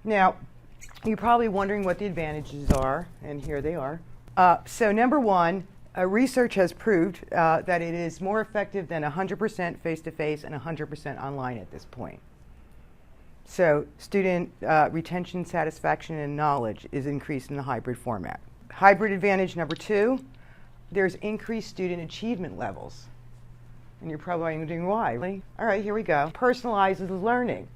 Now, you're probably wondering what the advantages are, and here they are. So number one, research has proved that it is more effective than 100% face-to-face and 100% online at this point. So student retention, satisfaction, and knowledge is increased in the hybrid format. Hybrid advantage number two, there's increased student achievement levels. And you're probably wondering why. All right, here we go. Personalizes learning.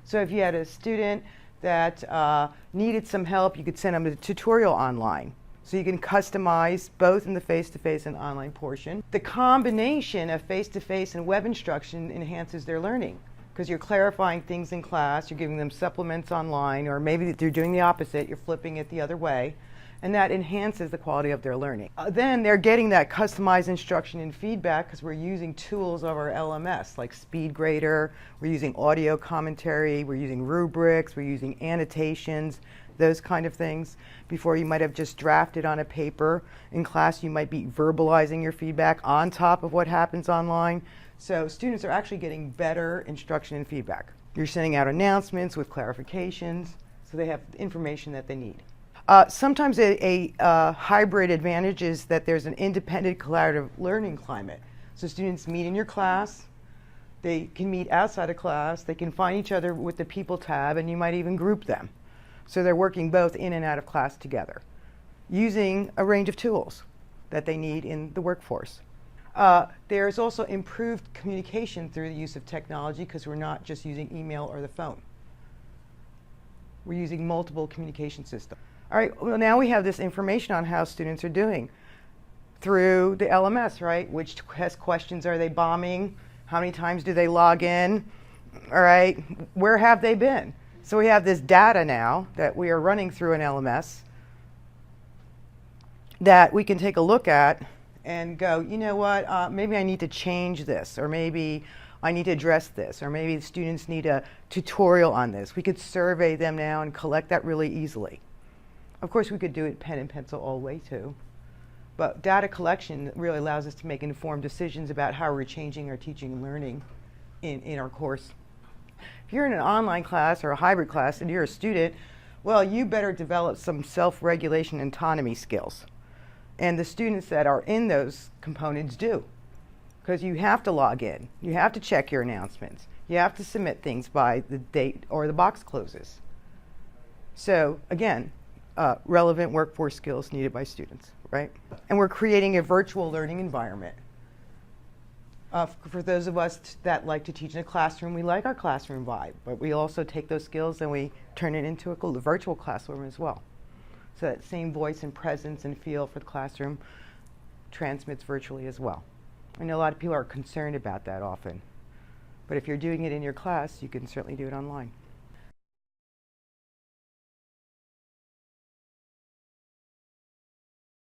So if you had a student that needed some help, you could send them a tutorial online. So you can customize both in the face-to-face and online portion. The combination of face-to-face and web instruction enhances their learning because you're clarifying things in class, you're giving them supplements online, or maybe you're doing the opposite, you're flipping it the other way, and that enhances the quality of their learning. Then they're getting that customized instruction and feedback because we're using tools of our LMS like SpeedGrader, we're using audio commentary, we're using rubrics, we're using annotations, those kind of things. Before you might have just drafted on a paper. In class you might be verbalizing your feedback on top of what happens online. So students are actually getting better instruction and feedback. You're sending out announcements with clarifications so they have information that they need. Sometimes a hybrid advantage is that there's an independent collaborative learning climate. So students meet in your class, they can meet outside of class, they can find each other with the People tab, and you might even group them. So they're working both in and out of class together, using a range of tools that they need in the workforce. There's also improved communication through the use of technology because we're not just using email or the phone. We're using multiple communication systems. All right, well now we have this information on how students are doing through the LMS, right? Which test questions are they bombing? How many times do they log in? All right, where have they been? So we have this data now that we are running through an LMS that we can take a look at and go, you know what, maybe I need to change this, or maybe I need to address this, or maybe the students need a tutorial on this. We could survey them now and collect that really easily. Of course, we could do it pen and pencil all the way too. But data collection really allows us to make informed decisions about how we're changing our teaching and learning in our course. If you're in an online class or a hybrid class and you're a student, well, you better develop some self-regulation and autonomy skills. And the students that are in those components do. Because you have to log in. You have to check your announcements. You have to submit things by the date or the box closes. So again, relevant workforce skills needed by students, right? And we're creating a virtual learning environment. For those of us that like to teach in a classroom, we like our classroom vibe, but we also take those skills and we turn it into a virtual classroom as well. So that same voice and presence and feel for the classroom transmits virtually as well. I know a lot of people are concerned about that often, but if you're doing it in your class, you can certainly do it online.